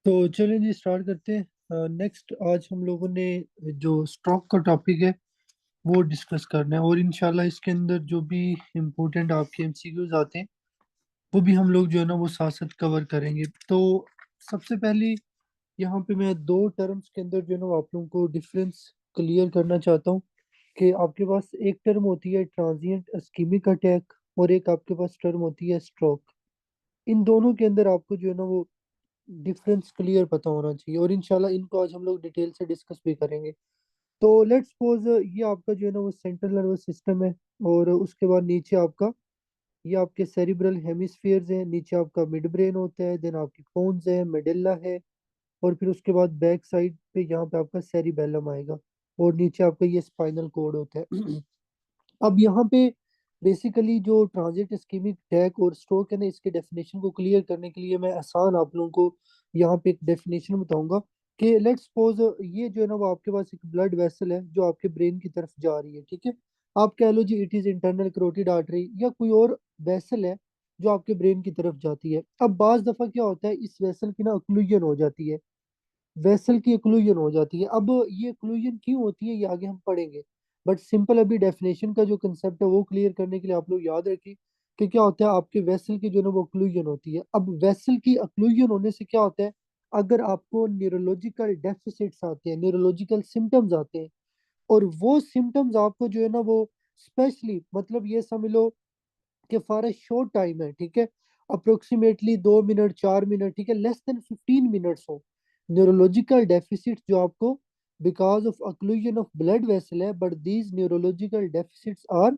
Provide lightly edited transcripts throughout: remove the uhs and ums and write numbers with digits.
तो चलिए जी स्टार्ट करते हैं। नेक्स्ट आज हम लोगों ने जो स्ट्रोक का टॉपिक है वो डिस्कस करना है, और इंशाल्लाह इसके अंदर जो भी इम्पोर्टेंट आपके एमसीक्यूज आते हैं वो भी हम लोग जो है ना वो साथ साथ कवर करेंगे। तो सबसे पहले यहाँ पे मैं दो टर्म्स के अंदर जो है ना वो आप लोगों को डिफरेंस क्लियर करना चाहता हूँ कि आपके पास एक टर्म होती है ट्रांजिएंट इस्कीमिक अटैक और एक आपके पास टर्म होती है स्ट्रोक। इन दोनों के अंदर आपको जो है ना वो डिफरेंस क्लियर पता होना चाहिए, और इंशाल्लाह इनको आज हम लोग डिटेल से डिस्कस भी करेंगे। तो लेट्स सपोज ये आपका जो है ना वो सेंट्रल नर्वस सिस्टम है, और उसके बाद नीचे आपका ये आपके सेरिब्रल हेमिस्फीयर्स हैं, नीचे आपका मिड ब्रेन होता है, देन आपकी पोन्स है, मेडुल्ला है, और फिर उसके बाद बैक साइड पे यहाँ पे आपका सेरिबेलम आएगा, और नीचे आपका ये स्पाइनल कोड होता है। अब यहाँ पे बेसिकली जो ट्रांजिट इस्कीमिक अटैक और स्ट्रोक है ना, इसके डेफिनेशन को क्लियर करने के लिए मैं आसान आप लोगों को यहाँ पे एक डेफिनेशन बताऊंगा कि लेट्स सपोज ये जो है ना वो आपके पास एक ब्लड वेसल है जो आपके ब्रेन की तरफ जा रही है, ठीक है। आप कह लो जी it is internal carotid artery या कोई और वेसल है जो आपके ब्रेन की तरफ जाती है। अब बाज दफा क्या होता है, इस वेसल की ना ओक्लूजन हो जाती है, वेसल की ओक्लूजन हो जाती है। अब ये ओक्लूजन क्यों होती है ये आगे हम पढ़ेंगे, बट सिंपल अभी डेफिनेशन का जो कंसेप्ट है वो क्लियर करने के लिए आप लोग याद रखें कि क्या होता है, आपके वेसल की जो है ना वो ओक्लूजन होती है। अब वेसल की ओक्लूजन होने से क्या होता है, अगर आपको न्यूरोलॉजिकल डेफिसिट्स आते हैं, न्यूरोलॉजिकल सिम्टम्स आते हैं, और वो सिम्टम्स आपको जो है ना वो स्पेशली मतलब ये समझ लो कि फॉर ए शॉर्ट टाइम है, ठीक है, अप्रोक्सीमेटली 2 मिनट 4 मिनट, ठीक है, लेस देन 15 मिनट्स हो, न्यूरोलॉजिकल डेफिसिट जो आपको because of occlusion of blood vessel है, but these neurological deficits are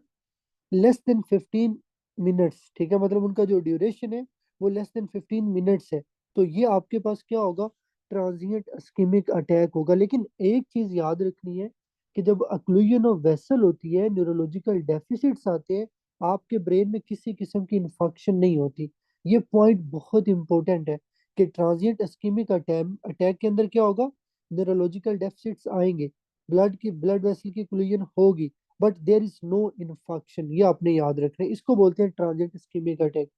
less than 15 minutes, ठीक है, मतलब उनका जो ड्यूरेशन है वो लेस देन 15 मिनट्स है, तो ये आपके पास क्या होगा, ट्रांजिएंट इस्कीमिक अटैक होगा। लेकिन एक चीज याद रखनी है कि जब अक्लूजन ऑफ वेसल होती है, न्यूरोलॉजिकल डेफिसिट्स आते हैं, आपके ब्रेन में किसी किस्म की इन्फेक्शन नहीं होती। ये पॉइंट बहुत इंपॉर्टेंट है कि ट्रांजिएंट इस्कीमिक अटैक अटैक के अंदर क्या होगा, न्यूरोलॉजिकल डेफिसिट्स आएंगे, ब्लड वेसल की ओक्लूजन होगी, but there is no infection. ये आपने याद रखना है, इसको बोलते हैं ट्रांजिएंट इस्कीमिक अटैक।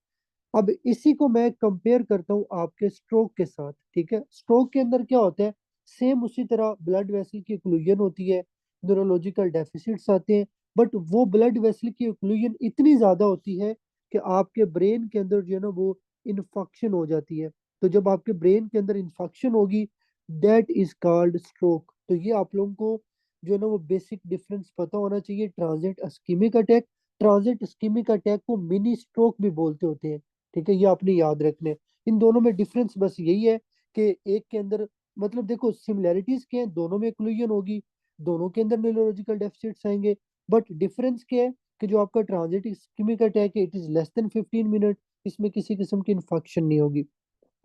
अब इसी को मैं कंपेयर करता हूँ आपके स्ट्रोक के साथ, ठीक है। स्ट्रोक के अंदर क्या होता है, सेम उसी तरह ब्लड वेसल की ओक्लूजन होती है, न्यूरोलॉजिकल डेफिसिट्स आते हैं, बट वो ब्लड वेसल की ओक्लूजन इतनी ज्यादा होती है कि आपके ब्रेन के अंदर जो है ना वो इन्फेक्शन हो जाती है। तो जब आपके ब्रेन के अंदर इन्फेक्शन होगी, दैट इज कॉल्ड स्ट्रोक। तो ये आप लोगों को जो है ना वो बेसिक डिफरेंस पता होना चाहिए। Transit ischaemic attack, transit ischaemic attack को मिनी स्ट्रोक भी बोलते होते हैं, ठीक है, ये आपने याद रखने। इन दोनों में डिफरेंस बस यही है कि एक के अंदर मतलब देखो सिमिलैरिटीज क्या है, दोनों में इंक्लूजन होगी, दोनों के अंदर न्यूरोलॉजिकल डेफिसिट्स आएंगे, बट डिफरेंस क्या है कि जो आपका ट्रांजिट इस्कीमिक अटैक है it is less than 15 minute, इसमें किसी किस्म की इन्फेक्शन नहीं होगी।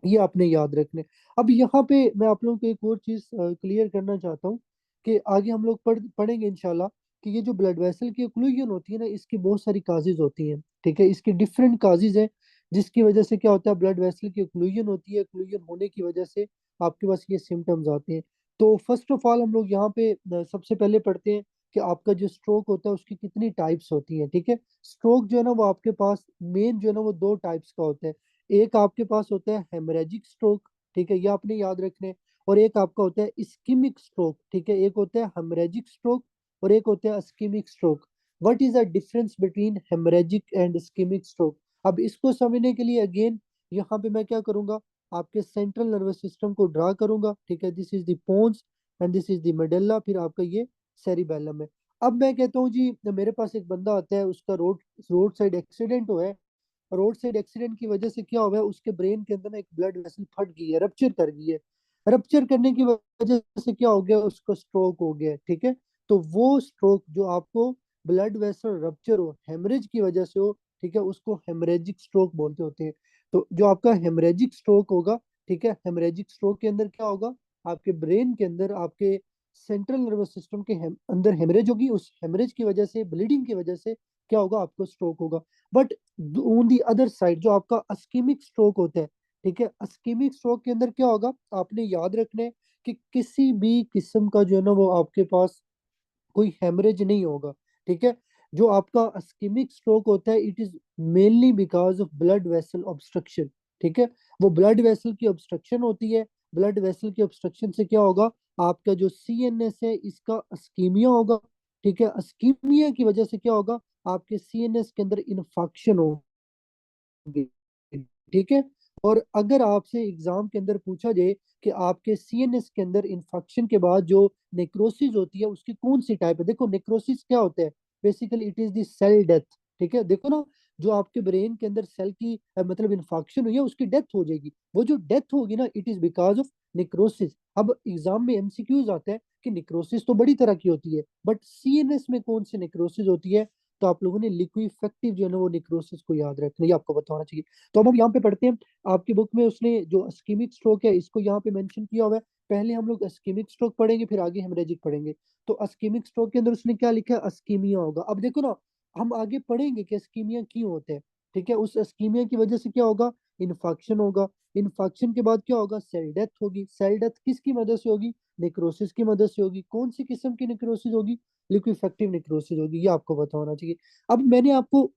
ये आपने याद रखने। अब यहाँ पे मैं आप लोगों को एक और चीज क्लियर करना चाहता हूँ कि आगे हम लोग पढ़ेंगे इंशाल्लाह कि ये जो ब्लड वेसल की ओक्लूजन होती है ना, इसकी बहुत सारी काजेज होती हैं, ठीक है, इसकी डिफरेंट काजेज हैं जिसकी वजह से क्या होता है, ब्लड वेसल की ओक्लूजन होती है, ओक्लूजन होने की वजह से आपके पास ये सिम्टम्स आते हैं। तो फर्स्ट ऑफ ऑल हम लोग यहाँ पे सबसे पहले पढ़ते हैं कि आपका जो स्ट्रोक होता है उसकी कितनी टाइप्स होती हैं, ठीक है। स्ट्रोक जो है ना वो आपके पास मेन जो है ना वो दो टाइप्स का होता है। एक आपके पास होता है हेमरेजिक स्ट्रोक, ठीक है, ये आपने याद रखने हैं, और एक आपका होता है इस्कीमिक स्ट्रोक, ठीक है, एक होता है हेमरेजिक स्ट्रोक और एक होता है ischaemic stroke. What is the difference between haemorrhagic and ischaemic stroke. अब इसको समझने के लिए अगेन यहाँ पे मैं क्या करूंगा, आपके सेंट्रल नर्वस सिस्टम को ड्रा करूंगा, ठीक है, this is the pons and this is the medulla, फिर आपका ये सेरिबेलम है। अब मैं कहता हूँ जी मेरे पास एक बंदा आता है, उसका रोड रोड साइड एक्सीडेंट हुआ है, रोड साइड एक्सीडेंट की वजह से क्या हुआ है, उसके ब्रेन के अंदर ना एक ब्लड वेसल फट गई है, रप्चर कर गई है। रप्चर करने की वजह से क्या हो गया, उसको स्ट्रोक हो गया, ठीक है। तो वो स्ट्रोक जो आपको ब्लड वेसल रप्चर हो, हेमरेज की वजह से हो, ठीक है, उसको हेमरेजिक स्ट्रोक बोलते होते हैं। तो जो आपका हेमरेजिक स्ट्रोक होगा, ठीक है, हेमरेजिक स्ट्रोक के अंदर क्या होगा, आपके ब्रेन के अंदर आपके सेंट्रल नर्वस सिस्टम के अंदर हेमरेज होगी, उस हेमरेज की वजह से, ब्लीडिंग की वजह से क्या होगा, आपको स्ट्रोक होगा। But on the other side जो आपका अस्कीमिक स्ट्रोक होता है, ठीक है, अस्कीमिक स्ट्रोक के अंदर क्या होगा, आपने याद रखना है कि किसी भी किस्म का जो है ना वो आपके पास कोई हेमरेज नहीं होगा, ठीक है। जो आपका अस्कीमिक स्ट्रोक होता है it is mainly because of blood vessel obstruction, ठीक है, वो ब्लड वेसल की ऑब्स्ट्रक्शन होती है, ब्लड वेसल के ऑब्स्ट्रक्शन से क्या होगा, आपका जो सीएनएस है इसका अस्कीमिया होगा। ठीक है, अस्कीमिया की वजह से क्या होगा, आपके सीएनएस के अंदर इन्फेक्शन होगी। ठीक है, और अगर आपसे एग्जाम के अंदर पूछा जाए कि आपके सीएनएस के अंदर इन्फेक्शन के बाद जो नेक्रोसिस होती है उसकी कौन सी टाइप है, देखो नेक्रोसिस क्या होता है, basically it is the cell death. ठीक है, देखो ना, जो आपके ब्रेन के अंदर सेल की मतलब इन्फेक्शन हुई है उसकी डेथ हो जाएगी, वो जो डेथ होगी ना it is because of necrosis. अब एग्जाम में एमसीक्यूज आता है कि नेक्रोसिस तो बड़ी तरह की होती है, बट सीएनएस में कौन सी नेक्रोसिस होती है, तो आप लोगों ने लिक्विफेक्टिव जो है ना वो नेक्रोसिस को याद रखना, ये आपको बताना चाहिए। तो अब हम यहाँ पे पढ़ते हैं, आपकी बुक में उसने जो इस्कीमिक स्ट्रोक है इसको यहाँ पे मेंशन किया हुआ है। पहले हम लोग इस्कीमिक स्ट्रोक पढ़ेंगे, फिर आगे हेमरेजिक पढ़ेंगे। तो इस्कीमिक स्ट्रोक के अंदर उसने क्या लिखा है, अस्कीमिया होगा। अब देखो ना, हम आगे पढ़ेंगे कि अस्कीमिया क्यों होते हैं। ठीक है, उस अस्कीमिया की वजह से क्या होगा, इन्फेक्शन होगा। इन्फेक्शन के बाद क्या होगा, सेल डेथ होगी। सेल डेथ किसकी मदद से होगी, नेक्रोसिस की मदद से होगी। कौन सी किस्म की नेक्रोसिस होगी, लिक्विफेक्टिव नेक्रोसिस होगी, ये आपको बताना चाहिए। अब मैंने आपको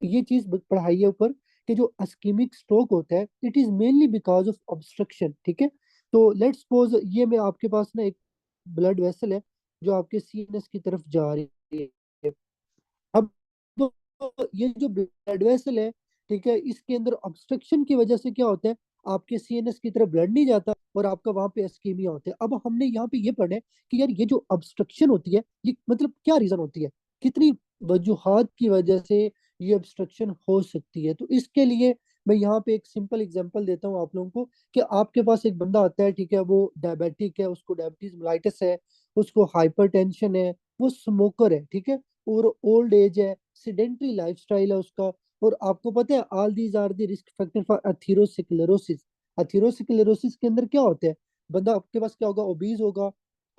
ये चीज पढ़ाई है ऊपर कि जो अस्कीमिक स्ट्रोक होता है it is mainly because of obstruction. ठीक है, तो लेट्स सपोज ये मैं आपके पास ना एक ब्लड वेसल है जो आपके सीएनएस की तरफ जा रही है। अब तो ये जो ब्लड वेसल है, ठीक है, इसके अंदर ऑब्स्ट्रक्शन की वजह से क्या होता है, आपके सीएनएस की तरफ ब्लड नहीं जाता और आपका वहां पे इस्कीमिया होता है। अब हमने यहाँ पे ये पढ़ा है कि यार ये जो ऑब्स्ट्रक्शन होती है ये मतलब क्या रीजन होती है, कितनी वजूहात की वजह से ये ऑब्स्ट्रक्शन हो सकती है। तो इसके लिए मैं यहाँ पे एक सिंपल एग्जांपल देता हूँ आप लोगों को कि आपके पास एक बंदा आता है, ठीक है, वो डायबिटिक है, उसको डायबिटीज मेलाइटिस है, उसको हाइपरटेंशन है, वो स्मोकर है। ठीक है, और ओल्ड एज है, सिडेंट्री लाइफस्टाइल है उसका। और आपको पता है all these are the risk factor for atherosclerosis. Atherosclerosis के अंदर क्या होता है, बंदा आपके पास क्या होगा, ओबीज होगा,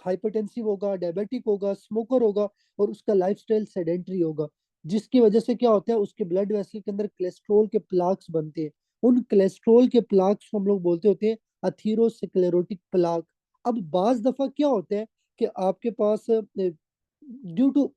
हाइपरटेंसिव होगा, डायबिटिक होगा, स्मोकर होगा, और उसका लाइफस्टाइल सेडेंट्री होगा, जिसकी वजह से क्या होता है, उसके ब्लड वेसल के अंदर कोलेस्ट्रॉल के प्लाक्स बनते हैं। उन कोलेस्ट्रॉल के प्लाक्स को हम लोग बोलते होते हैं अथीरोस्क्लेरोटिक प्लाक। अब बाज दफा क्या होता है कि आपके पास ड्यू टू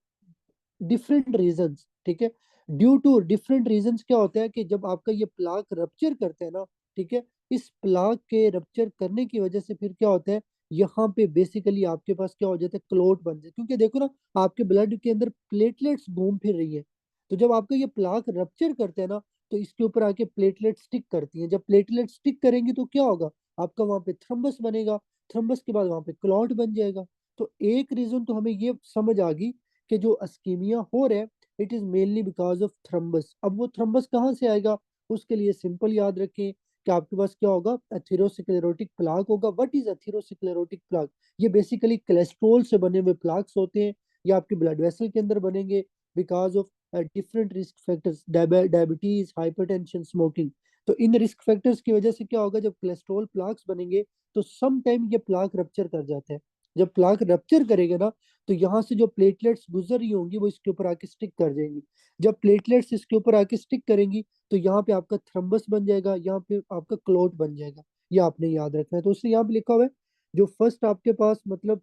डिफरेंट रीजंस, ठीक है, ड्यू टू डिफरेंट रीजंस क्या होता है कि जब आपका ये प्लाक रप्चर करते हैं ना, ठीक है, इस प्लाक के रप्चर करने की वजह से फिर क्या होता है, यहाँ पे बेसिकली आपके पास क्या हो जाता है, क्लोट बन जाए। क्योंकि देखो ना, आपके ब्लड के अंदर प्लेटलेट्स घूम फिर रही है, तो जब आपका ये प्लाक रप्चर करते हैं ना, तो इसके ऊपर आके प्लेटलेट स्टिक करती हैं। जब प्लेटलेट स्टिक करेंगी तो क्या होगा, आपका वहां पे थ्रम्बस बनेगा, थ्रम्बस के बाद वहां पे क्लॉट बन जाएगा। तो एक रीजन तो हमें ये समझ आ गई कि जो अस्कीमिया हो रहा है it is mainly because of thrombus. अब वो थ्रम्बस कहाँ से आएगा, उसके लिए सिंपल याद रखें कि आपके पास क्या होगा, एथेरोस्क्लेरोटिक प्लाक होगा। व्हाट इज एथेरोस्क्लेरोटिक प्लाक, ये बेसिकली कोलेस्ट्रॉल से बने हुए प्लाक्स होते हैं, ये आपके ब्लड वेसल के अंदर बनेंगे because of different risk factors, diabetes, hypertension, smoking. तो इन रिस्क फैक्टर्स की वजह से क्या होगा, जब कोलेस्ट्रॉल प्लाक्स बनेंगे तो सम टाइम ये प्लाक रप्चर कर जाता है। जब प्लाक रप्चर करेगा ना, तो यहाँ से जो प्लेटलेट्स गुजर रही होंगी वो इसके ऊपर आके स्टिक कर जाएंगी। जब प्लेटलेट्स इसके ऊपर आके स्टिक करेंगी तो यहाँ पे आपका थ्रम्बस बन जाएगा, यहाँ पे आपका क्लॉट बन जाएगा। ये आपने याद रखना है। तो उसने यहाँ पे लिखा हुआ है, जो फर्स्ट आपके पास मतलब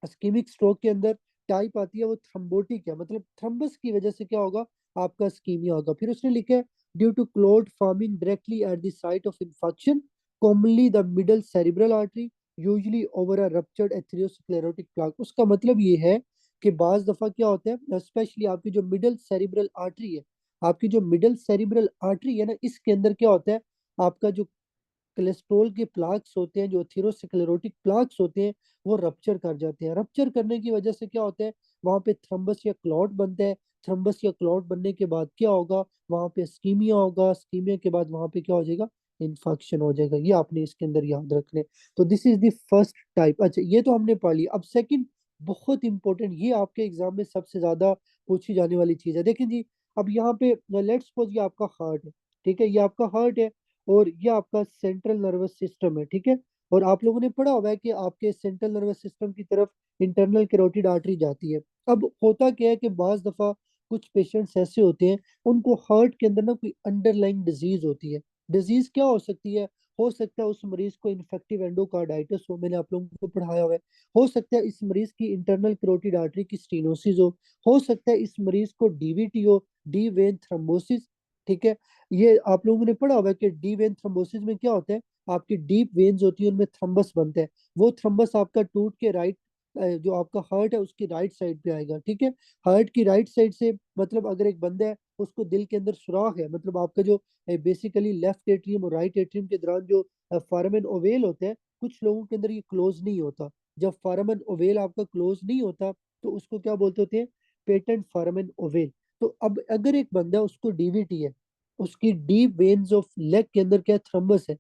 इस्कीमिक स्ट्रोक के अंदर टाइप आती है वो थ्रम्बोटिक है, मतलब थ्रम्बस की वजह से क्या होगा, आपका इस्कीमिया होगा। फिर उसने लिखा है due to clot forming directly at the site of infection, commonly the middle cerebral artery, usually over a ruptured atherosclerotic plaque. उसका मतलब ये है कि बाज दफा क्या होता है, स्पेशली आपकी जो मिडल सेरिब्रल आर्टरी है, आपकी जो मिडल सेरिब्रल आर्टरी है ना, इसके अंदर क्या होता है, आपका जो कोलेस्ट्रॉल के प्लाक्स होते हैं, जो एथेरोस्क्लेरोटिक प्लाक्स होते हैं, वो रप्चर कर जाते हैं। रप्चर करने की वजह से क्या होता है, वहां पे थ्रम्बस या क्लॉट बनता है। थ्रम्बस या क्लॉट बनने के बाद क्या होगा, वहां पे स्कीमिया होगा, स्कीमिया के बाद वहां पे क्या हो जाएगा, इन्फेक्शन हो जाएगा। ये आपने इसके अंदर याद रखने। तो this is the first type. अच्छा, ये तो हमने पढ़ लिया। अब सेकंड, बहुत इंपॉर्टेंट, ये आपके एग्जाम में सबसे ज्यादा पूछी जाने वाली चीज है। देखें जी, अब यहाँ पे लेट्स सपोज ये आपका हार्ट है, ठीक है, ये आपका हार्ट है और ये आपका सेंट्रल नर्वस सिस्टम है। ठीक है, और आप लोगों ने पढ़ा हुआ है कि आपके सेंट्रल नर्वस सिस्टम की तरफ इंटरनल कैरोटिड आर्टरी जाती है। अब होता क्या है कि बाज दफा कुछ पेशेंट्स ऐसे होते हैं, उनको हार्ट के अंदर ना कोई अंडरलाइंग डिजीज होती है। डिजीज क्या हो सकती है, हो सकता है उस मरीज को इन्फेक्टिव एंडोकार्डाइटिस हो, मैंने आप लोगों को पढ़ाया हुआ है। हो सकता है इस मरीज की इंटरनल कैरोटिड आर्टरी की स्टेनोसिस हो सकता है इस मरीज को डीवीटी हो, डी वेन थ्रोम्बोसिस। ठीक है। ये आप लोगों ने पढ़ा होगा कि डी वेन थ्रोम्बोसिस में क्या होता है, आपकी डीप वेन्स होती है, उनमें थ्रम्बस बनते हैं। वो थ्रम्बस आपका टूट के राइट, जो आपका हार्ट है उसकी राइट साइड पे आएगा, ठीक है। हार्ट की राइट साइड से मतलब अगर एक बंदा है उसको दिल के अंदर सुराख है, मतलब आपका जो बेसिकली लेफ्ट एट्रियम और राइट एट्रियम के दौरान जो फारामन ओवेल होते हैं, कुछ लोगों के अंदर ये क्लोज नहीं होता। जब फारामन ओवेल आपका क्लोज नहीं होता तो उसको क्या बोलते होते हैं, पेटेंट फारामन ओवेल। तो अब अगर एक बंदा उसको डीवीटी है, उसकी डीप वेन्स ऑफ लेग के अंदर क्या थ्रम्बस है,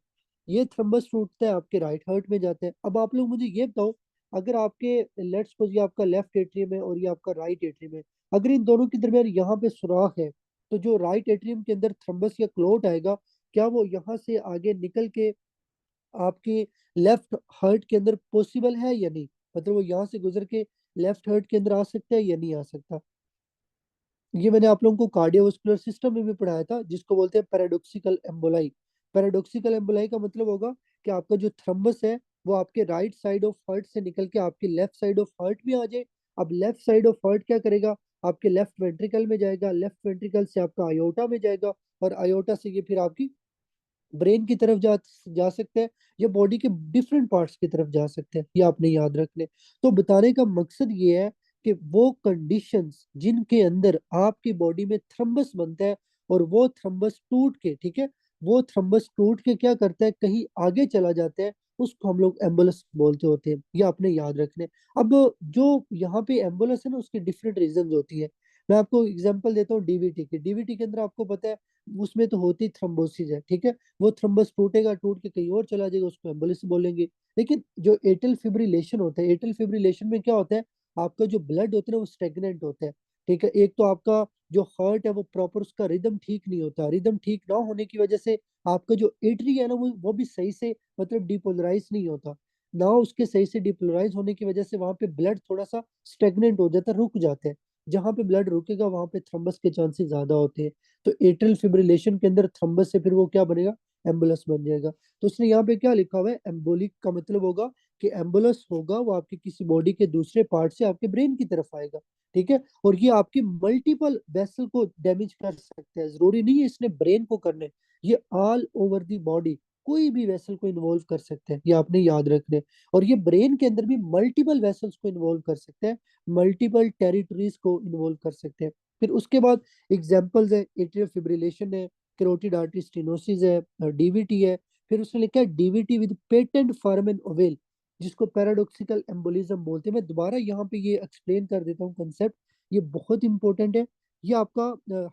ये थ्रम्बस टूटता है आपके राइट हार्ट में जाता है। अब आप लोग मुझे ये बताओ, अगर आपके लेट्स सपोज ये आपका लेफ्ट एट्रियम है और ये आपका राइट एट्रियम है, अगर इन दोनों के दरमियान यहाँ पे सुराख है, तो जो राइट एट्रियम के अंदर थ्रम्बस या क्लोट आएगा, क्या वो यहाँ से आगे निकल के आपके लेफ्ट हार्ट के अंदर पॉसिबल है या नहीं? मतलब वो यहाँ से गुजर के लेफ्ट हार्ट के अंदर आ सकता है या नहीं आ सकता? ये मैंने आप लोगों को कार्डियोवास्कुलर सिस्टम में भी पढ़ाया था, जिसको बोलते हैं पैराडॉक्सिकल एम्बोलाई। पैराडॉक्सिकल एम्बोलाई का मतलब होगा कि आपका जो थ्रम्बस है वो आपके राइट साइड ऑफ हार्ट से निकल के आपके लेफ्ट साइड ऑफ हार्ट में आ जाए। अब लेफ्ट साइड ऑफ हार्ट क्या करेगा, आपके लेफ्ट वेंट्रिकल में जाएगा, लेफ्ट वेंट्रिकल से आपका आयोटा में जाएगा, और आयोटा से ये फिर आपकी ब्रेन की तरफ जा सकते हैं, या बॉडी के डिफरेंट पार्ट्स की तरफ जा सकते हैं, ये आपने याद रखने। तो बताने का मकसद ये है कि वो कंडीशंस जिनके अंदर आपकी बॉडी में थ्रम्बस बनता है, और वो थ्रम्बस टूट के, ठीक है, वो थ्रम्बस टूट के क्या करता है, कहीं आगे चला जाता है, उसको हम लोग एम्बुलस बोलते होते हैं, ये आपने याद रखने। अब जो यहाँ पे एम्बुलस है ना, उसकी डिफरेंट रीजन होती है। मैं आपको एग्जांपल देता हूँ डीवीटी की। डीवीटी के अंदर आपको पता है उसमें तो होती थ्रम्बोसिस है, ठीक है। वो थ्रम्बस टूटेगा, टूट के कहीं और चला जाएगा, उसको एम्बुलेंस बोलेंगे। लेकिन जो एटल फिब्रिलेशन होता है, एटल फिब्रिलेशन में क्या होता है, आपका जो ब्लड होता है ना वो स्टेगनेंट होता है, ठीक है। एक तो आपका जो हार्ट है वो प्रॉपर उसका रिदम ठीक नहीं होता, रिदम ठीक ना होने की वजह से आपका जो एट्री है ना वो भी सही से मतलब डिपोलराइज नहीं होता ना, उसके सही से डिपोलराइज होने की वजह से वहां पे ब्लड थोड़ा सा स्टेगनेंट हो जाता है, रुक जाते हैं। जहां पे ब्लड रुकेगा वहां पे थ्रम्बस के चांसेस ज्यादा होते हैं। तो एट्रियल फिब्रिलेशन के अंदर थ्रम्बस से फिर वो क्या बनेगा, एम्बुलस बन जाएगा। तो उसने यहाँ पे क्या लिखा हुआ है, एम्बोलिक का मतलब होगा कि एम्बुलस होगा वो आपके किसी बॉडी के दूसरे पार्ट से आपके ब्रेन की तरफ आएगा, ठीक है। और ये आपकी मल्टीपल वेसल को डैमेज कर सकता है, जरूरी नहीं है इसने ब्रेन को करने, ये ऑल ओवर दी बॉडी कोई भी वेसल को इन्वॉल्व कर सकते हैं, ये आपने याद रखने। और ये ब्रेन के अंदर भी मल्टीपल वेसल्स को इन्वॉल्व कर सकते हैं, मल्टीपल टेरिटरीज को इन्वॉल्व कर सकते हैं। फिर उसके बाद एग्जाम्पल्स है, एट्रियल फिब्रिलेशन है, कैरोटिड आर्टरी स्टेनोसिस है, डीवीटी है। फिर उसने लिखा है डीवीटी विद पेटेंट फॉर्मेन ओवेल, जिसको पैराडॉक्सिकल एम्बोलिज्म बोलते हैं। मैं दोबारा यहाँ पे ये एक्सप्लेन कर देता हूँ कंसेप्ट, ये बहुत इंपॉर्टेंट है। ये आपका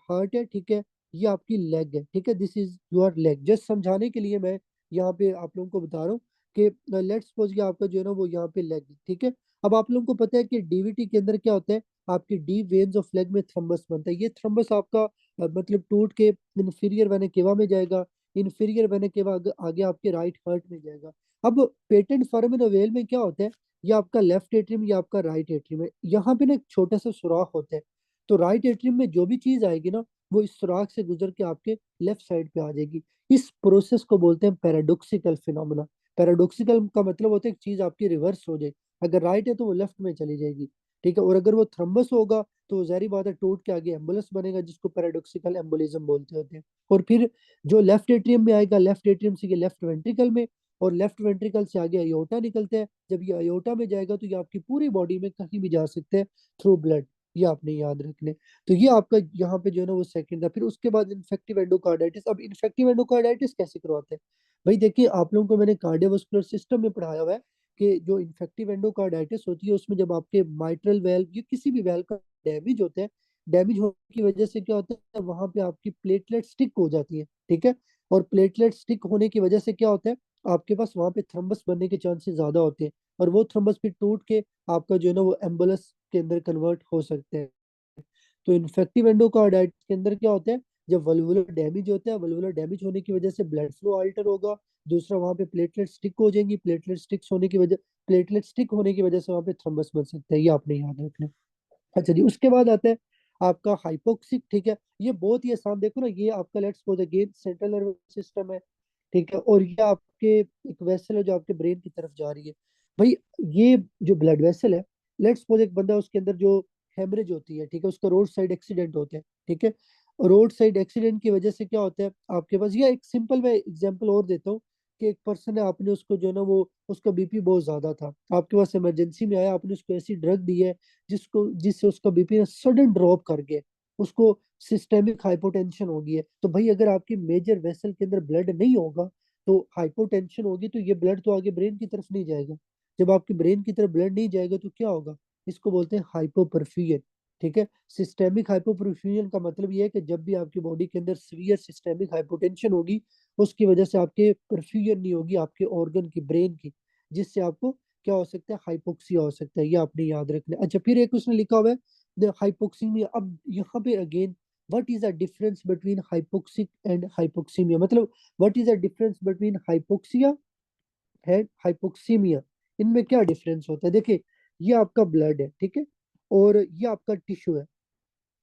हार्ट है, ठीक है, ये आपकी लेग है, ठीक है, this is your leg. Just समझाने के लिए मैं यहाँ पे आप लोगों को बता रहा हूँ कि लेट्स सपोज कि आपका जो है ना वो यहाँ पे लेग है, ठीक है। अब आप लोगों को पता है कि डीवीटी के अंदर क्या होता है, आपकी डीप वेन्स ऑफ लेग में थ्रम्बस बनता है। ये थ्रम्बस आपका मतलब टूट के इन्फीरियर वेना केवा में जाएगा, इन्फीरियर वेना केवा आगे आपके राइट हार्ट में जाएगा। अब पेटेंट फोरामेन ओवेल में क्या होता है, ये आपका लेफ्ट एट्रियम या आपका राइट एट्रियम है, यहाँ पे ना एक छोटा सा सुराख होता है। तो राइट एट्रियम में जो भी चीज आएगी ना वो इस सुराख से गुजर के आपके लेफ्ट साइड पे आ जाएगी। इस प्रोसेस को बोलते हैं पैराडॉक्सिकल फिनोमेना। पैराडॉक्सिकल का मतलब होता है एक चीज आपकी रिवर्स हो जाए, अगर राइट है तो वो लेफ्ट में चली जाएगी, ठीक है। और अगर वो थ्रम्बस होगा तो जारी बात है टूट के आगे एम्बुलस बनेगा, जिसको पैराडॉक्सिकल एम्बोलिज्म बोलते होते हैं। और फिर जो लेफ्ट एट्रियम में आएगा, लेफ्ट एट्रियम से लेफ्ट वेंट्रिकल में, और लेफ्ट वेंट्रिकल से आगे अयोटा निकलता है। जब ये अयोटा में जाएगा तो ये आपकी पूरी बॉडी में कहीं भी जा सकते हैं थ्रू ब्लड, ये आपने याद रखने। तो ये आपका यहाँ पे जो है ना वो सेकंड था। फिर उसके बाद इन्फेक्टिव एंडोकार्डाइटिस। अब इन्फेक्टिव एंडोकार्डाइटिस कैसे करवाते हैं भाई, देखिए आप लोगों को मैंने कार्डियोवास्कुलर सिस्टम में पढ़ाया हुआ है कि जो इन्फेक्टिव एंडोकार्डाइटिस होती है उसमें जब आपके माइट्रल वेल्व या किसी भी वेल्व का डैमेज होता है, डैमेज होने की वजह से क्या होता है, वहां पे आपकी प्लेटलेट स्टिक हो जाती है, ठीक है। और प्लेटलेट स्टिक होने की वजह से क्या होता है, आपके पास वहां पे थ्रम्बस बनने के चांसेस ज्यादा होते हैं, और वो थ्रम्बस फिर टूट के आपका जो है ना वो एम्बुलस के अंदर कन्वर्ट हो सकते हैं। तो इन्फेक्टिव एंडोकार्डाइटिस के अंदर क्या होता है, जब वल्वुलर डैमेज होता है, वल्वुलर डैमेज होने की वजह से ब्लड फ्लो अल्टर होगा। दूसरा वहां पे प्लेटलेट स्टिक हो जाएंगी, प्लेटलेट स्टिक होने की वजह से वहां पे थ्रम्बस बन सकता है, ये आपने याद रखना है। अच्छा जी, उसके बाद आता है आपका हाइपोक्सिक, ठीक है। ये बहुत ही आसान, देखो ना, ये आपका let's suppose again central nervous system है, ठीक है। और ये आपके एक वेसल है जो आपके ब्रेन की तरफ जा रही है। भाई ये जो ब्लड वेसल है, लेट्स सपोज एक बंदा उसके अंदर जो हेमरेज होती है, ठीक है, उसका रोड साइड एक्सीडेंट होता है, ठीक है। रोड साइड एक्सीडेंट की वजह से क्या होता है आपके पास, या एक सिंपल मैं एग्जांपल और देता हूँ कि एक पर्सन है, आपने उसको जो है ना वो उसका बीपी बहुत ज्यादा था, आपके पास इमरजेंसी में आया, आपने उसको ऐसी ड्रग दी है जिससे उसका बीपी ना सडन ड्रॉप कर गया, उसको सिस्टेमिक हाइपोटेंशन हो गई है। तो भाई अगर आपकी मेजर वेसल के अंदर ब्लड नहीं होगा तो हाइपोटेंशन होगी, तो ये ब्लड तो आगे ब्रेन की तरफ नहीं जाएगा। जब आपके ब्रेन की तरफ ब्लड नहीं जाएगा तो क्या होगा, इसको बोलते हैं हाइपोपरफ्यूजन। ठीक है, सिस्टेमिक हाइपोपरफ्यूजन का मतलब ये है कि जब भी आपकी बॉडी के अंदर सीवियर सिस्टेमिक हाइपोटेंशन होगी, उसकी वजह से आपके परफ्यूजन नहीं होगी आपके ऑर्गन की, ब्रेन की, जिससे आपको क्या हो सकता है, हाइपोक्सिया हो सकता है। ये आपने याद रखना है। अच्छा, फिर एक उसने लिखा हुआ है हाइपोक्सीमिया। अब यहाँ पे again, what is the difference between hypoxic and hypoxaemia, मतलब what is the difference between hypoxia and hypoxaemia, इनमें क्या डिफरेंस होता है। देखिए, ये आपका ब्लड है, ठीक है, और ये आपका टिश्यू है।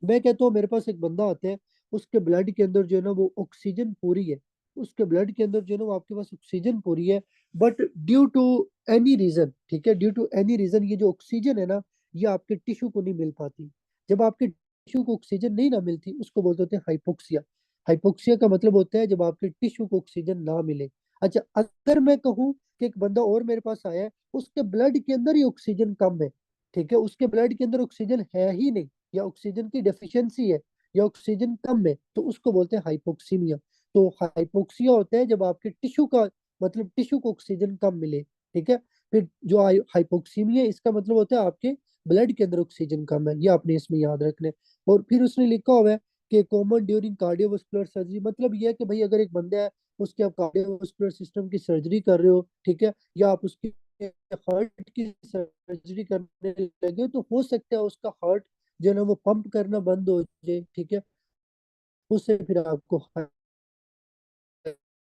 मैं कहता हूँ मेरे पास एक बंदा आता है, उसके ब्लड के अंदर जो है ना वो ऑक्सीजन पूरी है, उसके ब्लड के अंदर जो है ना वो आपके पास ऑक्सीजन पूरी है, but due to any reason, ठीक है, ड्यू टू एनी रीजन ये जो ऑक्सीजन है ना, ये आपके टिश्यू को नहीं मिल पाती। जब आपके टिश्यू को ऑक्सीजन नहीं ना मिलती, उसको बोलते होते हैं हाइपोक्सिया। हाइपोक्सिया का मतलब होता है जब आपके टिश्यू को ऑक्सीजन ना मिले। अच्छा, अगर मैं कहूँ कि एक बंदा और मेरे पास आया है, उसके ब्लड के अंदर ही ऑक्सीजन कम है, ठीक है, उसके ब्लड के अंदर ऑक्सीजन है ही नहीं, या ऑक्सीजन की डेफिशिएंसी है, या ऑक्सीजन कम है, तो उसको बोलते हैं हाइपोक्सीमिया। तो हाइपोक्सिया होता है जब आपके टिश्यू का, मतलब टिश्यू को ऑक्सीजन कम मिले, ठीक है। फिर जो हाइपोक्सीमिया, इसका मतलब होता है आपके ब्लड के अंदर ऑक्सीजन कम है, ये आपने इसमें याद रखना है। और फिर उसने लिखा हुआ है कि कॉमन ड्यूरिंग कार्डियोवास्कुलर सर्जरी, मतलब ये है कि भाई अगर एक बंदा है, उसके आप कार्डियोवास्कुलर सिस्टम की सर्जरी कर रहे हो, ठीक है, या आप उसकी हार्ट की सर्जरी करने लगे, तो हो सकता है उसका हार्ट जो है ना वो पंप करना बंद हो जाए, ठीक है, उससे फिर आपको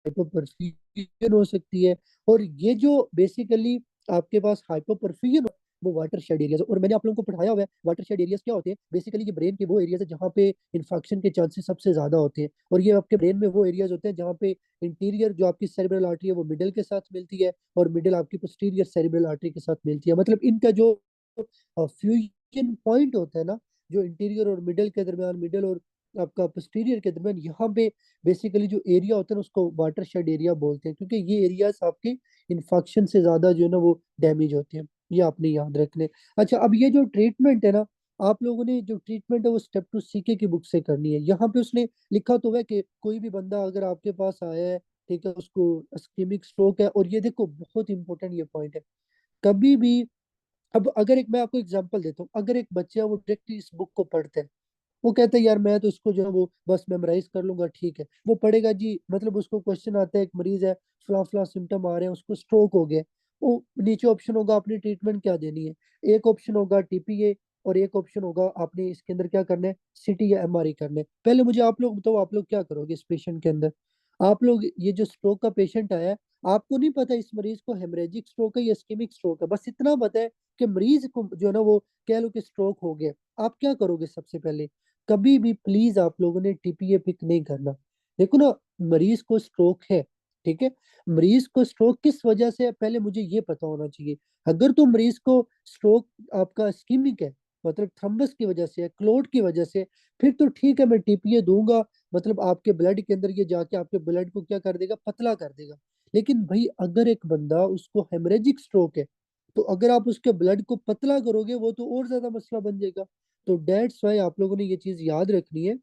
हाइपोपरफ्यूजन हो सकती है। और ये जो बेसिकली आपके पास हाइपोपरफ्यूजन, वो वाटर शेड एरियाज, और मैंने आप लोगों को पढ़ाया हुआ है वाटर शेड एरियाज क्या होते हैं। बेसिकली ये ब्रेन के वो एरियाज है जहाँ पे इन्फेक्शन के चांसेस सबसे ज्यादा होते हैं, और ये आपके ब्रेन में वो एरियाज होते हैं जहाँ पे इंटीरियर जो आपकी सेरेब्रल आर्टरी है वो मिडल के साथ मिलती है, और मिडल आपकी पोस्टीरियर सेरेब्रल आर्टरी के साथ मिलती है। मतलब इनका जो फ्यूजन पॉइंट होता है ना, जो इंटीरियर और मिडल के दरमियान, मिडल और आपका पोस्टीरियर के दरमियान, यहाँ पे बेसिकली जो एरिया होता है ना, उसको वाटर शेड एरिया बोलते हैं, क्योंकि ये एरियाज आपके इन्फेक्शन से ज्यादा जो है ना वो डैमेज होते हैं। ये आपने याद रखने। अच्छा, अब ये जो ट्रीटमेंट है ना, आप लोगों ने जो ट्रीटमेंट है वो स्टेप टू सीके की बुक से करनी है। यहाँ पे उसने लिखा तो है कि कोई भी बंदा अगर आपके पास आया है, ठीक है, उसको इस्केमिक स्ट्रोक है, और ये देखो बहुत इंपॉर्टेंट ये पॉइंट है, कभी भी, अब अगर एक मैं आपको एग्जांपल देता हूँ, अगर एक बच्चा वो डायरेक्टली इस बुक को पढ़ता है, वो कहता है यार मैं तो इसको जो है वो बस मेमोराइज कर लूंगा, ठीक है, वो पढ़ेगा जी, मतलब उसको क्वेश्चन आता है, एक मरीज है, फला फला सिम्टम आ रहे हैं, उसको स्ट्रोक हो गया, वो नीचे ऑप्शन होगा आपने ट्रीटमेंट क्या देनी है, एक ऑप्शन होगा टीपीए, और एक ऑप्शन होगा आपने इसके अंदर क्या करना है, सीटी या एमआरआई करना है। पहले मुझे आप लोग बताओ, आप लोग क्या करोगे इस पेशेंट के अंदर। आप लोग, ये जो स्ट्रोक का पेशेंट आया है, आपको नहीं पता इस मरीज को हेमरेजिक स्ट्रोक है या इस्केमिक स्ट्रोक है, बस इतना पता है कि मरीज को जो है ना वो कह लो कि स्ट्रोक हो गया। आप क्या करोगे सबसे पहले, कभी भी प्लीज आप लोगों ने टीपीए पिक नहीं करना। देखो ना, मरीज को स्ट्रोक है, ठीक है, मरीज को स्ट्रोक किस वजह से है पहले मुझे ये पता होना चाहिए। अगर तो मरीज को स्ट्रोक आपका स्कीमिक है, मतलब थ्रम्बस की वजह से है, क्लोट की वजह से, फिर तो ठीक है, मैं टीपीए दूंगा, मतलब आपके ब्लड के अंदर ये जाके आपके ब्लड को क्या कर देगा, पतला कर देगा। लेकिन भाई अगर एक बंदा उसको हेमरेजिक स्ट्रोक है, तो अगर आप उसके ब्लड को पतला करोगे, वो तो और ज्यादा मसला बन जाएगा। तो डेट्स वाई आप लोगों ने ये चीज याद रखनी है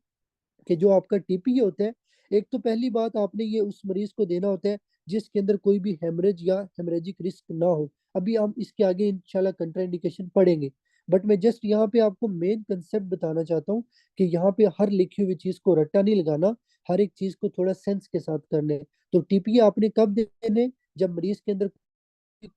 कि जो आपका टीपीए होता है, एक तो पहली बात आपने ये उस मरीज को देना होता है जिसके अंदर कोई भी हेमरेज या हेमरेजिक रिस्क ना हो। अभी हम इसके आगे इंशाल्लाह कंट्राइंडिकेशन पढ़ेंगे, बट मैं जस्ट यहाँ पे आपको मेन कंसेप्ट बताना चाहता हूँ कि यहाँ पे हर लिखी हुई चीज को रट्टा नहीं लगाना, हर एक चीज को थोड़ा सेंस के साथ करने। तो टीपीए आपने कब देने, जब मरीज के अंदर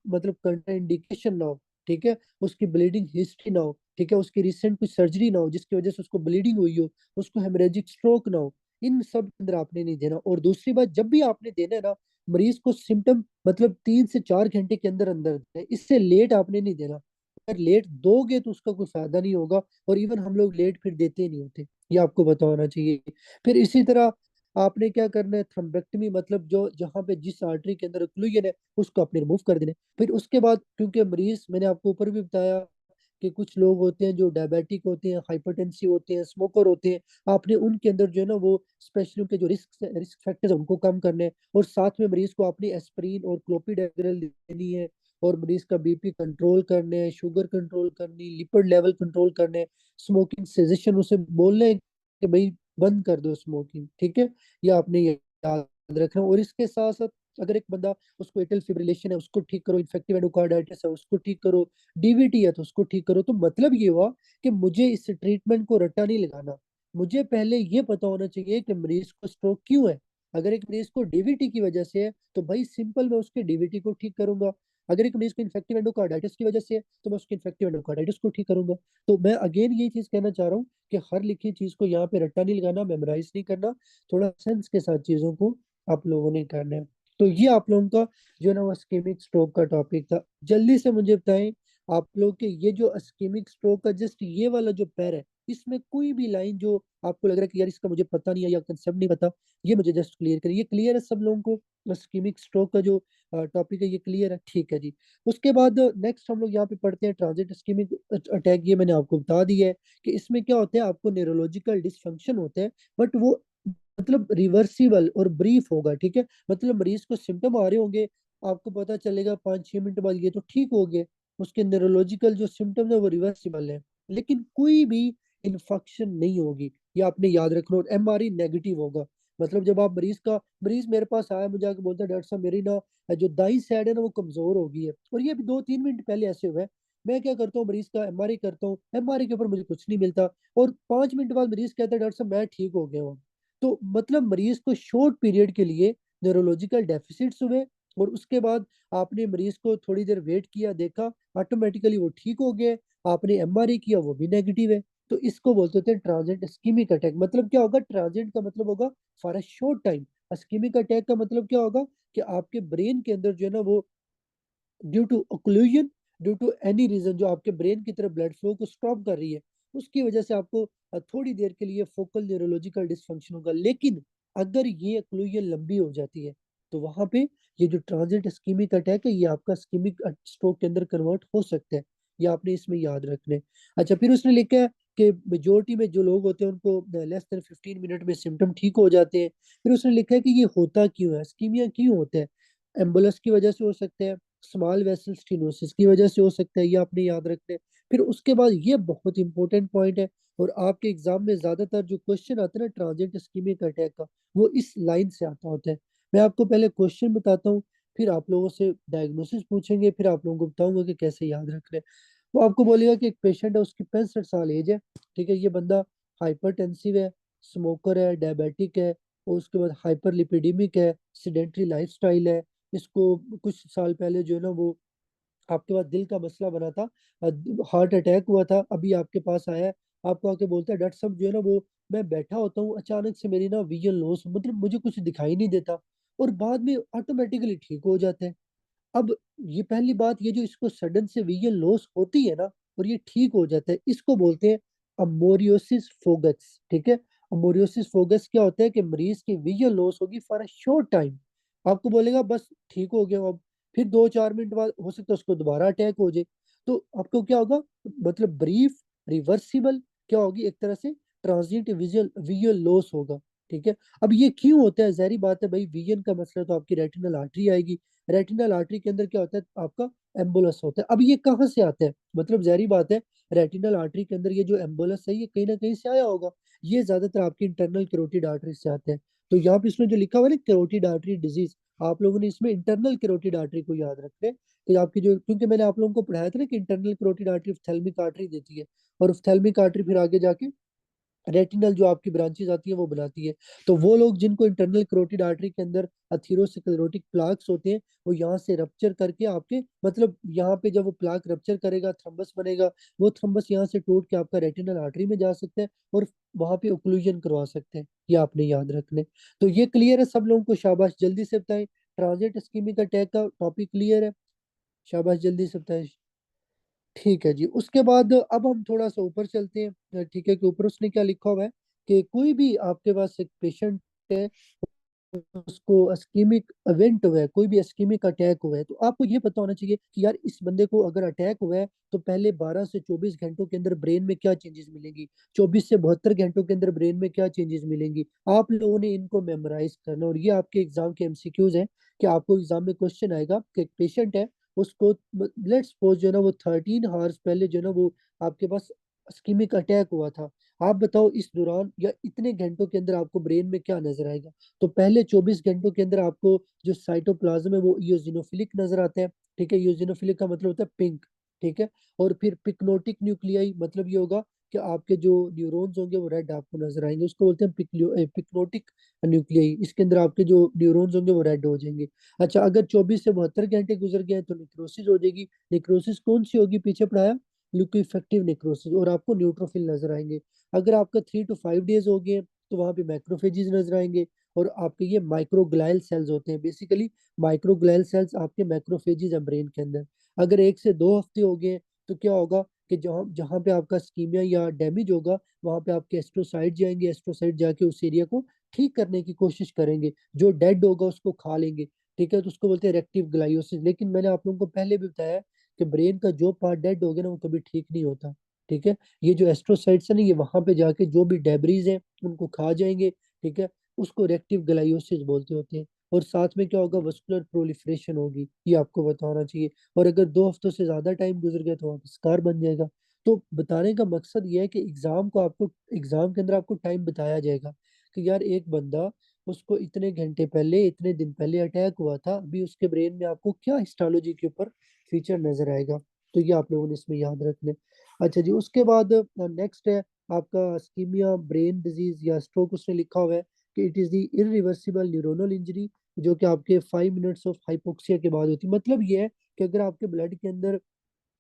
मतलब कंट्राइंडिकेशन ना हो, ठीक है, उसकी ब्लीडिंग हिस्ट्री ना हो, ठीक है, उसकी रिसेंट कुछ सर्जरी ना हो जिसकी वजह से उसको ब्लीडिंग हुई हो, उसको हेमरेजिक स्ट्रोक ना हो, इन सब के अंदर आपने नहीं देना। और दूसरी बात, जब भी आपने देना है ना, मरीज को सिम्टम मतलब 3 से 4 घंटे के अंदर अंदर देना है, इससे लेट आपने नहीं देना। अगर लेट दोगे तो उसका कोई फायदा नहीं होगा, और इवन हम लोग लेट फिर देते ही नहीं होते, ये आपको बताना चाहिए। फिर इसी तरह आपने क्या करना है, थ्रम्बेक्टमी, मतलब जो जहाँ पे जिस आर्टरी के अंदर ओक्लूजन है उसको आपने रिमूव कर देना है। फिर उसके बाद, क्योंकि मरीज मैंने आपको ऊपर भी बताया कि कुछ लोग होते हैं जो डायबिटिक होते हैं, हाइपरटेंसिव होते हैं, स्मोकर होते हैं। आपने उनके अंदर जो है ना वो स्पेशली उनके जो रिस्क फैक्टर्स उनको कम करने हैं, और साथ में मरीज को आपने एस्प्रिन और क्लोपिडेग्रेल देनी है, और मरीज का बीपी कंट्रोल करने हैं, शुगर कंट्रोल करनी, लिपिड लेवल कंट्रोल करने, स्मोकिंग सजेशन उसे बोलने हैं कि भाई बंद कर दो स्मोकिंग, ठीक है। ये आपने याद रखना। और इसके साथ साथ अगर एक बंदा, उसको एट्रियल फिब्रिलेशन है उसको ठीक करो, इन्फेक्टिव एंडोकार्डाइटिस है उसको ठीक करो, डीवीटी है तो उसको ठीक करो। तो मतलब ये हुआ कि मुझे इस ट्रीटमेंट को रट्टा नहीं लगाना, मुझे पहले ये पता होना चाहिए कि मरीज को स्ट्रोक क्यों है। अगर एक मरीज को डीवीटी की वजह से है तो भाई सिंपल मैं उसके डीवीटी को ठीक करूंगा। अगर एक मरीज को इन्फेक्टिव एंडोकार्डाइटिस की वजह से है तो मैं उसके इन्फेक्टिव एंडोकार्डाइटिस को ठीक करूंगा। तो मैं अगेन ये चीज कहना चाह रहा हूँ कि हर लिखी चीज को यहाँ पे रट्टा नहीं लगाना, मेमोराइज नहीं करना, थोड़ा सेंस के साथ चीजों को आप लोगों ने करना है। तो ये आप लोगों का जो है ना वो इस्केमिक स्ट्रोक का टॉपिक था। जल्दी से मुझे बताएं आप लोग के ये जो इस्केमिक स्ट्रोक का जस्ट ये वाला जो पैर है, इसमें कोई भी लाइन जो आपको लग रहा है कि यार इसका मुझे पता नहीं है या कंसेप्ट नहीं पता, ये मुझे जस्ट क्लियर करिए। ये क्लियर है सब लोगों को? इस्केमिक स्ट्रोक का जो टॉपिक है ये क्लियर है, ठीक है जी। उसके बाद नेक्स्ट हम लोग यहाँ पे पढ़ते हैं ट्रांजिट इस्केमिक अटैक। ये मैंने आपको बता दिया है कि इसमें क्या होता है, आपको न्यूरोलॉजिकल डिसफंक्शन होते हैं, बट वो मतलब रिवर्सिबल और ब्रीफ होगा, ठीक है। मतलब मरीज को सिम्टम आ रहे होंगे, आपको पता चलेगा 5-6 मिनट बाद ये तो ठीक हो गए, उसके न्यूरोलॉजिकल जो सिम्टम है वो रिवर्सिबल है, लेकिन कोई भी इन्फेक्शन नहीं होगी। ये आपने याद रखना। और एमआरई नेगेटिव होगा। मतलब जब आप मरीज मेरे पास आया, मुझे आके बोलता है डॉक्टर साहब मेरी ना जो दाई साइड है ना वो कमजोर हो गई है, और ये अभी 2-3 मिनट पहले ऐसे हुआ है। मैं क्या करता हूँ, मरीज का एमआरआई करता हूँ, एमआरआई के ऊपर मुझे कुछ नहीं मिलता, और 5 मिनट बाद मरीज कहता है डॉक्टर साहब मैं ठीक हो गया हूँ। तो मतलब मरीज को शॉर्ट पीरियड के लिए न्यूरोलॉजिकल डेफिसिट्स हुए, और उसके बाद आपने मरीज को थोड़ी देर वेट किया, देखा ऑटोमेटिकली वो ठीक हो गए, आपने एमआरआई किया वो भी नेगेटिव है। तो इसको बोलते होते हैं ट्रांजिट इस्कीमिक अटैक। मतलब क्या होगा, ट्रांजिट का मतलब होगा for a short time, ischaemic attack का मतलब क्या होगा कि आपके ब्रेन के अंदर जो है ना वो due to occlusion, due to any reason जो आपके ब्रेन की तरफ ब्लड फ्लो को स्टॉप कर रही है, उसकी वजह से आपको थोड़ी देर के लिए फोकल न्यूरोलॉजिकल डिसफंक्शन होगा। लेकिन अगर ये ओक्लूजन लंबी हो जाती है तो वहां पे ये जो ट्रांजिट इस्कीमिक अटैक है ये आपका इस्कीमिक स्ट्रोक के अंदर कन्वर्ट हो सकता है। ये आपने इसमें याद रखने। अच्छा, फिर उसने लिखा है कि मेजोरिटी में जो लोग होते हैं उनको लेस देन 15 मिनट में सिम्टम ठीक हो जाते हैं। फिर उसने लिखा है कि ये होता क्यों है, स्कीमिया क्यों होता है। एम्बुलस की वजह से हो सकते हैं, स्मॉल वेसल स्टेनोसिस की वजह से हो सकता है, ये आपने याद रखना है। फिर उसके बाद ये बहुत इंपॉर्टेंट पॉइंट है, और आपके एग्जाम में ज्यादातर जो क्वेश्चन आते हैं ना ट्रांजिट इस्कीमिक अटैक का, वो इस लाइन से आता होता है। मैं आपको पहले क्वेश्चन बताता हूँ, फिर आप लोगों से डायग्नोसिस पूछेंगे, फिर आप लोगों को बताऊंगा कि कैसे याद रख रहे हैं। वो आपको बोलेगा कि एक पेशेंट है, उसकी 65 साल एज है, ठीक है। ये बंदा हाइपरटेंसिव है, स्मोकर है, डायबिटिक है, और उसके बाद हाइपर लिपिडेमिक है, सिडेंट्री लाइफस्टाइल है। इसको कुछ साल पहले जो है ना वो आपके पास दिल का मसला बना था, हार्ट अटैक हुआ था, अभी आपके पास आया है, आपको आके बोलता है डॉक्टर साहब जो है ना वो मैं बैठा होता हूँ, अचानक से मेरी ना विजन लॉस, मतलब मुझे कुछ दिखाई नहीं देता, और बाद में ऑटोमेटिकली ठीक हो जाता है। अब ये पहली बात, ये जो इसको सडन से विजन लॉस होती है ना और ये ठीक हो जाता है, इसको बोलते हैं अमोरियोसिस फोगस, ठीक है। अमोरियोसिस फोगस क्या होता है कि मरीज की विजन लॉस होगी फॉर अ शॉर्ट टाइम, आपको बोलेगा बस ठीक हो गया अब, फिर 2-4 मिनट बाद हो सकता है उसको दोबारा अटैक हो जाए। तो आपको क्या होगा, मतलब ब्रीफ रिवर्सिबल क्या होगी, एक तरह से ट्रांजिट विजुअल विजुअल लॉस होगा, ठीक है। अब ये क्यों होता है, जहरी बात है भाई, विजन का मसला तो आपकी रेटिनल आर्टरी आएगी, रेटिनल आर्टरी के अंदर क्या होता है आपका एम्बुलस होता है। अब ये कहाँ से आता है, मतलब जहरी बात है, रेटिनल आर्टरी के अंदर ये जो एम्बुलस है ये कहीं ना कहीं से आया होगा, ये ज्यादातर आपकी इंटरनल कैरोटिड आर्टरी से आते हैं। तो यहाँ पे इसमें जो लिखा हुआ है ना कैरोटिड आर्टरी डिजीज, आप लोगों ने इसमें इंटरनल कैरोटिड आर्टरी को याद रखना है कि आपकी जो, क्योंकि मैंने आप लोगों को पढ़ाया था ना कि internal carotid artery ophthalmic artery देती है, और ऑप्थेल्मिक आर्टरी फिर आगे जाके रेटिनल जो आपकी ब्रांचेस आती है वो बनाती है। तो वो लोग जिनको इंटरनल कैरोटिड आर्टरी के अंदर अथीरोस्क्लेरोटिक प्लाक्स होते हैं, वो यहाँ से रप्चर करके आपके, मतलब यहाँ पे जब वो प्लाक रप्चर करेगा थ्रम्बस बनेगा, वो थ्रम्बस यहाँ से टूट के आपका रेटिनल आर्टरी में जा सकता है, और वहां पे ओक्लूजन करवा सकते हैं। ये आपने याद रखने। तो ये क्लियर है सब लोगों को, शाबाश जल्दी से बताएं। ट्रांजिट इस्कीमिक अटैक का टॉपिक क्लियर है, शाबाश जल्दी से बताएं। ठीक है जी। उसके बाद अब हम थोड़ा सा ऊपर चलते हैं, ठीक है, कि ऊपर उसने क्या लिखा हुआ है कि कोई भी आपके पास एक पेशेंट है, उसको अस्कीमिक इवेंट हुआ है, कोई भी अस्कीमिक अटैक हुआ है, तो आपको ये पता होना चाहिए कि यार इस बंदे को अगर अटैक हुआ है तो पहले 12 से 24 घंटों के अंदर ब्रेन में क्या चेंजेस मिलेंगी, 24 से 72 घंटों के अंदर ब्रेन में क्या चेंजेस मिलेंगी। आप लोगों ने इनको मेमोराइज करना, और ये आपके एग्जाम के एमसीक्यूज हैं कि आपको एग्जाम में क्वेश्चन आएगा कि एक पेशेंट है, उसको लेट्स सपोज जो है ना वो 13 आवर्स पहले जो है ना वो आपके पास स्कीमिक अटैक हुआ था। आप बताओ इस दौरान या इतने घंटों के अंदर आपको ब्रेन में क्या नजर आएगा। तो पहले 24 घंटों के अंदर आपको जो साइटोप्लाज्म है वो इयोजिनोफिलिक नजर आता है। ठीक है, इयोजिनोफिलिक का मतलब होता है पिंक। ठीक है, और फिर पिक्नोटिक न्यूक्लियाई मतलब ये होगा कि आपके जो न्यूरॉन्स होंगे वो रेड आपको नजर आएंगे, उसको बोलते हैं पिक्नोटिक न्यूक्लियाई। इसके अंदर आपके जो न्यूरॉन्स होंगे वो रेड हो जाएंगे। अच्छा, अगर 24 से 72 घंटे गुजर गए तो निक्रोसिस हो जाएगी। निक्रोसिस कौन सी होगी, पीछे पढ़ाया, लिक्विफेक्टिव नेक्रोसिस, और आपको न्यूट्रोफिल नजर आएंगे। अगर आपका 3 to 5 डेज हो गए तो वहां पे मैक्रोफेजेस नजर आएंगे। और आपके ये माइक्रोग्लाइल सेल्स होते हैं, बेसिकली माइक्रोग्लाइल सेल्स आपके मैक्रोफेजेस हैं ब्रेन के अंदर। अगर 1 से 2 हफ्ते हो गए तो क्या होगा कि जहाँ जहाँ पे आपका स्कीमिया या डैमेज होगा वहां पे आपके एस्ट्रोसाइट जाएंगे, एस्ट्रोसाइट जाके उस एरिया को ठीक करने की कोशिश करेंगे, जो डेड होगा उसको खा लेंगे। ठीक है, तो उसको बोलते हैं रेक्टिव ग्लाइयोसिस। लेकिन मैंने आप लोगों को पहले भी बताया कि ब्रेन का जो पार्ट डेड हो गया ना वो कभी ठीक नहीं होता। ठीक है, ये जो एस्ट्रोसाइट्स है ना ये वहां पे जाके जो भी डेब्रीज है उनको खा जाएंगे। ठीक है, उसको रेक्टिव ग्लाइयोसिस बोलते होते हैं। और साथ में क्या होगा, वस्कुलर प्रोलिफरेशन होगी, ये आपको बताना चाहिए। और अगर 2 हफ्तों से ज्यादा टाइम गुजर गया तो वहाँ पे स्कार बन जाएगा। तो बताने का मकसद ये है कि एग्जाम के अंदर आपको टाइम बताया जाएगा कि यार एक बंदा, उसको इतने घंटे पहले इतने दिन पहले अटैक हुआ था, अभी उसके ब्रेन में आपको क्या हिस्टोलॉजी के ऊपर फीचर नजर आएगा। तो ये आप लोगों ने इसमें याद रखना है। अच्छा जी, उसके बाद नेक्स्ट है आपका स्कीमिया ब्रेन डिजीज या स्ट्रोक। उसने लिखा हुआ है कि it is the irreversible neuronal injury, जो कि आपके 5 मिनट्स ऑफ हाइपोक्सिया के बाद होती है। मतलब ये है कि अगर आपके ब्लड के अंदर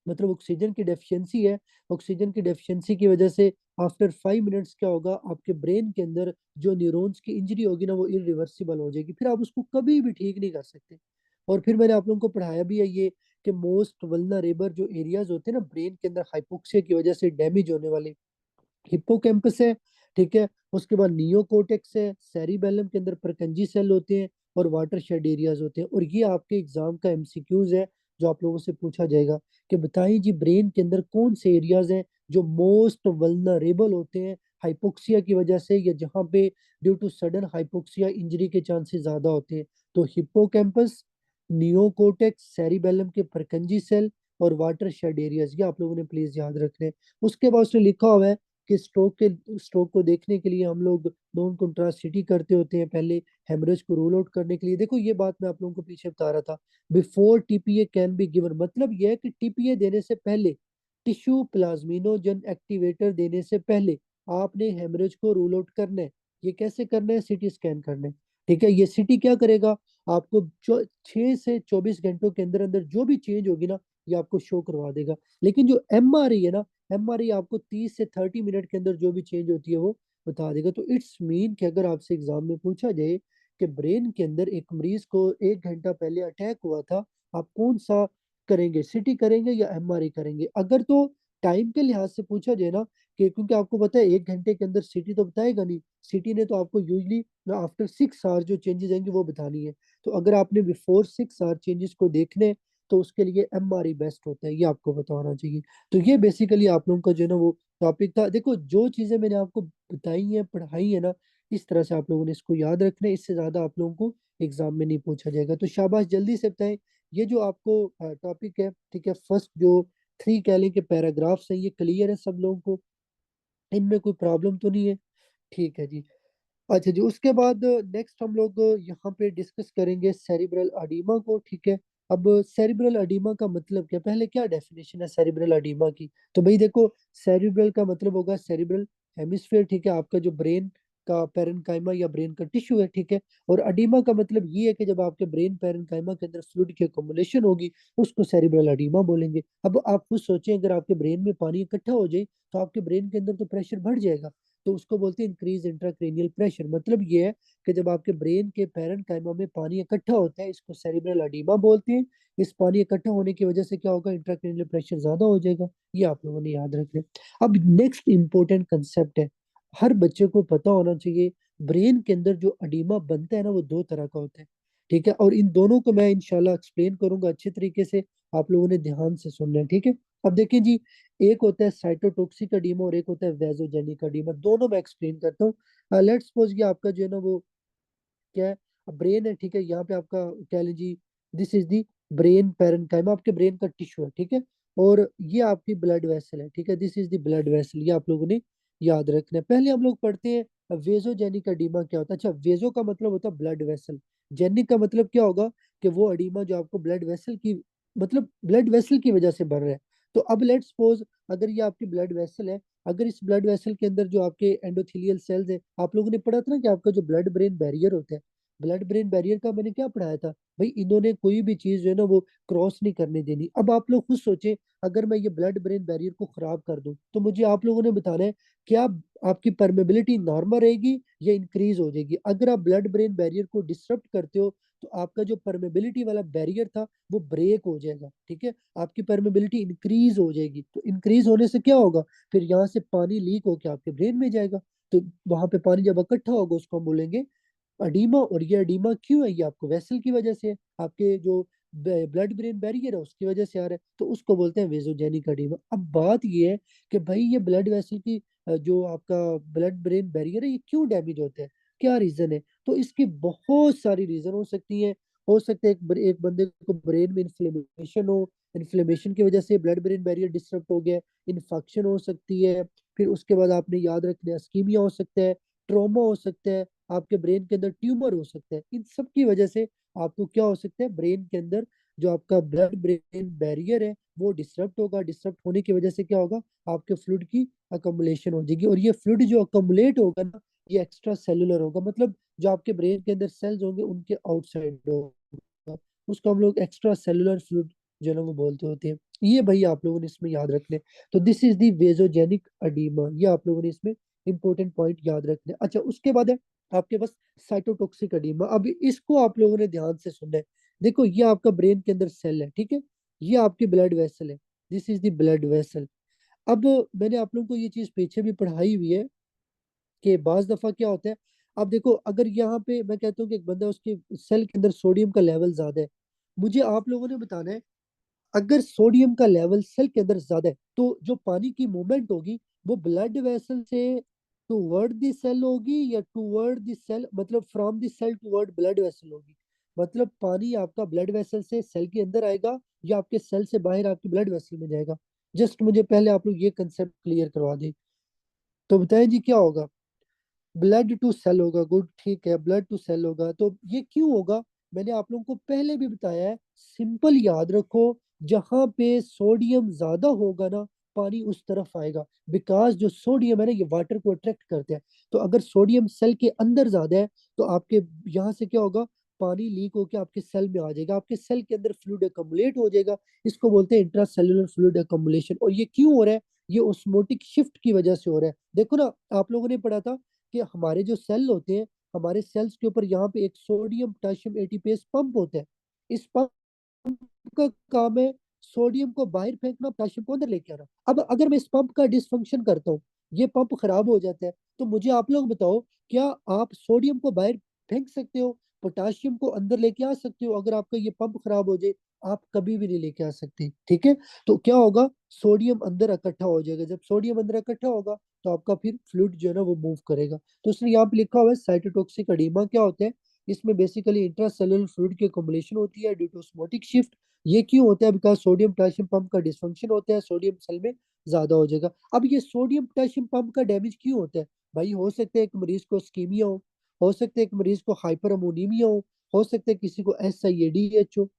मतलब ऑक्सीजन की डेफिशिएंसी है, ऑक्सीजन की डेफिशिएंसी की वजह से आफ्टर 5 मिनट्स क्या होगा, आपके ब्रेन के अंदर जो न्यूरॉन्स की इंजरी होगी ना वो इरिवर्सिबल हो जाएगी, फिर आप उसको कभी भी ठीक नहीं कर सकते। और फिर मैंने आप लोगों को पढ़ाया भी है ये कि मोस्ट वल्नरेबल जो एरियाज होते हैं ना ब्रेन के अंदर हाइपोक्सिया की वजह से डैमेज होने वाले, हिप्पोकैम्पस है। ठीक है, उसके बाद नियोकोर्टेक्स है, सेरिबेलम के अंदर परकंजी सेल होते हैं, और वाटर शेड एरियाज होते हैं। और ये आपके एग्जाम का एमसीक्यूज है जो आप लोगों से पूछा जाएगा कि बताइए जी ब्रेन के अंदर कौन से एरियाज हैं जो मोस्ट वल्नरेबल होते हैं हाइपोक्सिया की वजह से, या जहाँ पे due to sudden hypoxia injury के चांसेस ज्यादा होते हैं। तो हिप्पोकैम्पस, नियोकोर्टेक्स, सेरिबेलम के परकंजी सेल, और वाटर शेड एरियाज, ये आप लोगों ने प्लीज याद रखने हैं। उसके बाद उसने लिखा हुआ है कि स्ट्रोक को देखने के लिए हम लोग नॉन कंट्रास्टिटी करते होते हैं पहले, हेमरेज को रूल आउट करने के लिए। देखो ये बात मैं आप लोगों को पीछे बता रहा था, before TPA can be given, मतलब यह है कि टीपीए देने से पहले, टिश्यू प्लाज्मिनोजन एक्टिवेटर देने से पहले आपने हेमरेज को रूल आउट करना है। ये कैसे करना है, सीटी स्कैन करना है। ठीक है, ये सीटी क्या करेगा, आपको 6 से 24 घंटों के अंदर अंदर जो भी चेंज होगी ना ये आपको शो करवा देगा। लेकिन जो एमआरआई है ना, एमआरआई आपको 30 से 30 मिनट के अंदर जो भी चेंज होती है वो बता देगा। तो इट्स मीन कि अगर आपसे एग्जाम में पूछा जाए कि ब्रेन के अंदर एक मरीज को 1 घंटा पहले अटैक हुआ था, आप कौन सा करेंगे, सीटी करेंगे या एमआरआई करेंगे। अगर तो टाइम के लिहाज से पूछा जाए ना, कि क्योंकि आपको पता है 1 घंटे के अंदर सीटी तो बताएगा नहीं, सीटी ने तो आपको यूजली आफ्टर 6 आवर जो चेंजेस आएंगे वो बतानी है। तो अगर आपने बिफोर 6 आवर चेंजेस को देखने तो उसके लिए एमआरआई बेस्ट होता है, ये आपको बताना चाहिए। तो ये बेसिकली आप लोगों का जो है ना वो टॉपिक था। देखो जो चीजें मैंने आपको बताई हैं पढ़ाई है ना, इस तरह से आप लोगों ने इसको याद रखना है, इससे ज्यादा आप लोगों को एग्जाम में नहीं पूछा जाएगा। तो शाबाश, जल्दी से बताएं ये जो आपको टॉपिक है। ठीक है, फर्स्ट जो 3 कह लें के पैराग्राफ्स हैं ये क्लियर है सब लोगों को, इनमें कोई प्रॉब्लम तो नहीं है। ठीक है जी। अच्छा जी, उसके बाद नेक्स्ट हम लोग यहाँ पे डिस्कस करेंगे सेरिब्रल अडीमा को। ठीक है, अब सेरिब्रल अडीमा का मतलब क्या, पहले क्या डेफिनेशन है सेरिब्रल अडीमा की। तो भाई देखो, सेरिब्रल का मतलब होगा सेरिब्रल हेमिस्फेयर। ठीक है, आपका जो ब्रेन का पैरेनकाइमा या ब्रेन का टिश्यू है। ठीक है, और अडीमा का मतलब ये है कि जब आपके ब्रेन पैरेनकाइमा के अंदर फ्लूइड की अकोमोलेशन होगी उसको सेरिब्रल अडीमा बोलेंगे। अब आप खुद सोचें, अगर आपके ब्रेन में पानी इकट्ठा हो जाए तो आपके ब्रेन के अंदर तो प्रेशर बढ़ जाएगा, तो उसको बोलते हैं इंक्रीज इंट्राक्रेनियल प्रेशर। मतलब ये है कि जब आपके ब्रेन के पैरेनकाइमा में पानी इकट्ठा होता है इसको सेरिब्रल अडीमा बोलते हैं। इस पानी इकट्ठा होने की वजह से क्या होगा, इंट्राक्रेनियल प्रेशर ज्यादा हो जाएगा। ये आप लोगों ने याद रखना है। अब नेक्स्ट इंपॉर्टेंट कंसेप्ट है, हर बच्चे को पता होना चाहिए, ब्रेन के अंदर जो अडीमा बनता है ना वो दो तरह का होता है, ठीक है। और इन दोनों को मैं इंशाल्लाह एक्सप्लेन करूंगा अच्छे तरीके से, आप लोगों ने ध्यान से सुनना है, ठीक है। अब देखें जी, एक होता है साइटोटॉक्सिक अडीमा और एक होता है वेजोजेनिक अडीमा, दोनों मैं एक्सप्लेन करता हूँ। लेट्स सपोज कि आपका जो है ना वो क्या है, ब्रेन है, ठीक है। यहाँ पे आपका कह लीजिए this is the brain parenchyma, आपके ब्रेन का टिश्यू है, ठीक है। और ये आपकी ब्लड वेसल है, ठीक है, this is the blood vessel, ये आप लोगों ने याद रखना है। पहले हम लोग पढ़ते हैं वेजोजेनिक अडीमा क्या होता है। अच्छा, वेजो का मतलब होता है ब्लड वेसल, जेनिक का मतलब क्या होगा कि वो अडीमा जो आपको ब्लड वेसल की, मतलब ब्लड वेसल की वजह से बढ़ रहा है। तो अब लेट्स सपोज अगर ये आपकी ब्लड वेसल है, अगर इस ब्लड वेसल के अंदर जो आपके एंडोथेलियल सेल्स है, आप लोगों ने पढ़ा था ना कि आपका जो ब्लड ब्रेन बैरियर होता है, ब्लड ब्रेन बैरियर का मैंने क्या पढ़ाया था भाई, इन्होंने कोई भी चीज जो है ना वो क्रॉस नहीं करने देनी। अब आप लोग खुद सोचे, अगर मैं ये ब्लड ब्रेन बैरियर को खराब कर दूं तो मुझे आप लोगों ने बताना है क्या आपकी परमेबिलिटी नॉर्मल रहेगी या इंक्रीज हो जाएगी। अगर आप ब्लड ब्रेन बैरियर को डिस्टर्ब करते हो तो आपका जो परमेबिलिटी वाला बैरियर था वो ब्रेक हो जाएगा, ठीक है, आपकी परमेबिलिटी इंक्रीज हो जाएगी। तो इंक्रीज होने से क्या होगा, फिर यहाँ से पानी लीक होकर आपके ब्रेन में जाएगा। तो वहां पे पानी जब इकट्ठा होगा उसको हम बोलेंगे अडीमा। और ये अडीमा क्यों है, ये आपको वेसल की वजह से है, आपके जो ब्लड ब्रेन बैरियर है उसकी वजह से आ रहा है, तो उसको बोलते हैं वेजोजेनिक अडीमा। अब बात ये है कि भाई ये ब्लड वेसल की जो आपका ब्लड ब्रेन बैरियर है ये क्यों डैमेज होता है, क्या रीजन है। तो इसकी बहुत सारी रीजन हो सकती है। हो सकता है एक बंदे को ब्रेन में इन्फ्लेमेशन हो, इन्फ्लेमेशन की वजह से ब्लड ब्रेन बैरियर डिस्टर्ब हो गया, इन्फेक्शन हो सकती है। फिर उसके बाद आपने याद रखना है स्कीमिया हो सकता है, ट्रॉमा हो सकता है, आपके ब्रेन के अंदर ट्यूमर हो सकता है। इन सब की वजह से आपको क्या हो सकता है, ब्रेन के अंदर जो आपका ब्लड ब्रेन बैरियर है वो डिस्टर्ब होगा। डिस्टर्ब होने की वजह से क्या होगा, आपके फ्लूइड की अकोमुलेशन हो जाएगी। और ये फ्लूइड जो अकोमुलेट होगा ना, ये एक्स्ट्रा सेलुलर होगा, मतलब जो आपके ब्रेन के अंदर सेल्स होंगे उनके आउटसाइड होगा, उसको हम लोग एक्स्ट्रा सेलुलर फ्लूइड जो है ना वो बोलते होते हैं। ये भाई आप लोगों ने इसमें याद रखने। तो this is the vasogenic oedema, ये आप लोगों ने इसमें इंपॉर्टेंट पॉइंट याद रखने। अच्छा, उसके बाद है आपके पास साइटोटॉक्सिक एडिमा। अब इसको आप लोगों ने ध्यान से सुनना है। देखो ये आपका ब्रेन के अंदर सेल है, ठीक है, ये आपकी ब्लड वेसल है, this is the blood vessel. अब मैंने आप लोगों को ये चीज पीछे भी पढ़ाई हुई है कि बाज दफा क्या होता है। अब देखो अगर यहाँ पे मैं कहता हूँ कि एक बंदा उसके सेल के अंदर सोडियम का लेवल ज्यादा है, मुझे आप लोगों ने बताना है अगर सोडियम का लेवल सेल के अंदर ज्यादा है तो जो पानी की मूवमेंट होगी वो ब्लड वेसल से टूवर्ड द सेल होगी या टूवर्ड द सेल, मतलब from the cell toward blood vessel होगी। मतलब पानी आपका ब्लड वेसल से सेल के अंदर आएगा या आपके सेल से बाहर आपके ब्लड वेसल में जाएगा। जस्ट मुझे पहले आप लोग ये कंसेप्ट क्लियर करवा दें। तो बताएं जी क्या होगा, ब्लड टू सेल होगा, गुड, ठीक है, ब्लड टू सेल होगा। तो ये क्यों होगा, मैंने आप लोगों को पहले भी बताया है, सिंपल याद रखो, जहां पे सोडियम ज्यादा होगा ना पानी उस तरफ आएगा, बिकॉज जो सोडियम है ना ये वाटर को अट्रैक्ट करते हैं। तो अगर सोडियम सेल के अंदर ज्यादा है तो आपके यहाँ से क्या होगा, पानी लीक होकर आपके सेल में आ जाएगा, आपके सेल के अंदर फ्लूइड अकमुलेट हो जाएगा। इसको बोलते हैं इंट्रासेल्युलर फ्लूइड अकमुलेशन। और ये क्यों हो रहा है, ये ऑस्मोटिक शिफ्ट की वजह से हो रहा है। देखो ना, आप लोगों ने पढ़ा था कि हमारे जो सेल होते हैं, हमारे सेल्स के ऊपर यहाँ पे एक सोडियम पोटेशियम एटीपेस पंप होता है। इस पंप का काम है सोडियम को बाहर फेंकना, पोटेशियम को अंदर लेके आना। अब अगर मैं इस पंप का डिसफंक्शन करता हूँ, ये पंप खराब हो जाता है, तो मुझे आप लोग बताओ क्या आप सोडियम को बाहर फेंक सकते हो, पोटाशियम को अंदर लेके आ सकते हो। अगर आपका ये पंप खराब हो जाए आप कभी भी नहीं लेके आ सकते, ठीक है। तो क्या होगा, सोडियम अंदर इकट्ठा हो जाएगा, जब सोडियम अंदर इकट्ठा होगा तो आपका फिर फ्लूइड जो है ना वो मूव करेगा। तो उसने यहाँ पे लिखा हुआ है साइटोटॉक्सिक एडिमा क्या होता है, इसमें बेसिकली इंट्रासेलुलर फ्लूइड की अकोमुलेशन होती है ड्यू टू ऑस्मोटिक शिफ्ट। ये क्यों होता है, बिकॉज सोडियम पोटेशियम पंप का डिसफंक्शन होता है, सोडियम सेल में ज्यादा हो जाएगा। अब ये सोडियम पोटेशियम पंप का डैमेज क्यों होता है भाई, हो सकता है एक मरीज को स्कीमिया हो सकता है एक मरीज को हाइपर अमोनीमिया हो सकता है किसी को SIADH हो,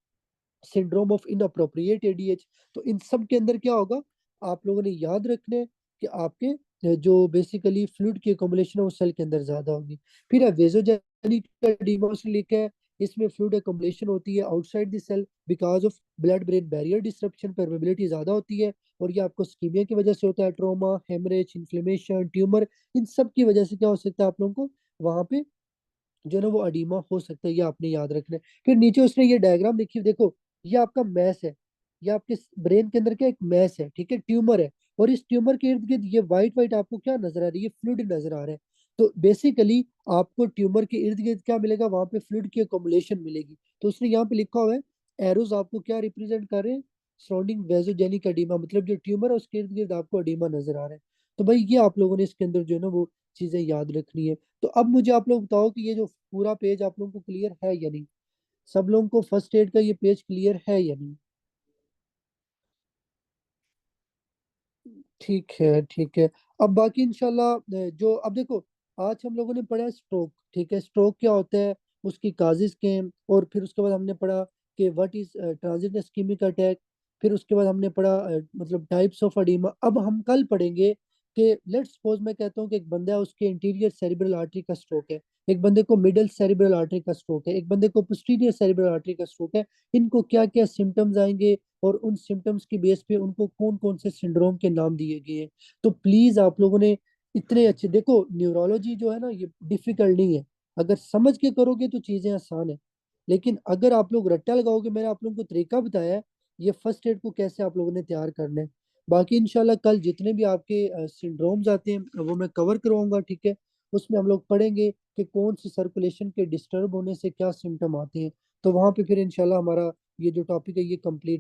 सिंड्रोम ऑफ इनअप्रोप्रिएट ADH। तो इन सब के अंदर क्या होगा, आप लोगों ने याद रखना है कि आपके जो बेसिकली फ्लूइड की अकोमुलेशन है वो सेल के अंदर ज्यादा होगी। फिर है वेजोजेनिक एडीमा लिखा है, इसमें फ्लूइड अकोमुलेशन होती है outside the cell because of blood brain barrier disruption, permeability ज्यादा होती है। और ये आपको स्कीमिया की वजह से होता है, ट्रोमा, हेमरेज, इन्फ्लेमेशन, ट्यूमर, इन सब की वजह से क्या हो सकता है आप लोगों को वहां पे जो ना वो अडीमा हो सकता है, ये आपने याद रखना है। फिर नीचे उसने ये डायग्राम लिखी, देखो ये आपका मैस है, ये आपके ब्रेन के अंदर क्या एक मैस है, ठीक है, ट्यूमर है। और इस ट्यूमर के इर्द गिर्द ये व्हाइट व्हाइट आपको क्या नजर आ रही है, फ्लूइड नजर आ रहा है। तो बेसिकली आपको ट्यूमर के इर्द गिर्द क्या मिलेगा, वहां पे फ्लूइड की अकोमोलेशन मिलेगी। तो उसने यहाँ पे लिखा हुआ है, एरोज आपको क्या रिप्रेजेंट कर रहे हैं, सराउंडिंग वेजोजेनिक एडिमा, मतलब जो ट्यूमर है उसके इर्द गिर्द आपको एडिमा नजर आ रहा है। तो भाई ये आप लोगों ने इसके अंदर जो है ना वो चीजें याद रखनी है। तो अब मुझे आप लोग बताओ कि ये जो पूरा पेज आप लोगों को क्लियर है या नहीं, सब लोगों को फर्स्ट एड का ये पेज क्लियर है या नहीं? ठीक है, ठीक है। अब बाकी इंशाल्लाह जो अब देखो, आज हम लोगों ने पढ़ा स्ट्रोक, ठीक है, स्ट्रोक क्या होता है, उसकी काजेज क्या हैं, और फिर उसके बाद हमने पढ़ा कि what is transit ischemic attack. फिर उसके बाद हमने पढ़ा मतलब टाइप्स ऑफ एडिमा। अब हम कल पढ़ेंगे कि लेट्स सपोज मैं कहता हूँ कि एक बंदा है, उसके इंटीरियर सेरिब्रल आर्टरी का स्ट्रोक है, एक बंदे को मिडिल सेरिब्रल आर्टरी का स्ट्रोक है, एक बंदे को पोस्टीरियर सेरिब्रल आर्टरी का स्ट्रोक है। इनको क्या क्या सिम्टम्स आएंगे, और उन सिम्टम्स की बेस पे उनको कौन कौन से सिंड्रोम के नाम दिए गए हैं। तो प्लीज आप लोगों ने इतने अच्छे, देखो न्यूरोलॉजी जो है ना ये डिफिकल्ट नहीं है, अगर समझ के करोगे तो चीजें आसान है। लेकिन अगर आप लोग रट्टा लगाओगे, मैंने आप लोगों को तरीका बताया है, ये फर्स्ट एड को कैसे आप लोगों ने तैयार करना है। बाकी इंशाल्लाह कल जितने भी आपके सिंड्रोम्स आते हैं वो मैं कवर करवाऊंगा, ठीक है। उसमें हम लोग पढ़ेंगे कि कौन सी सर्कुलेशन के डिस्टर्ब होने से क्या सिम्टम आते हैं। तो वहां पे फिर इंशाल्लाह हमारा ये जो टॉपिक है ये कंप्लीट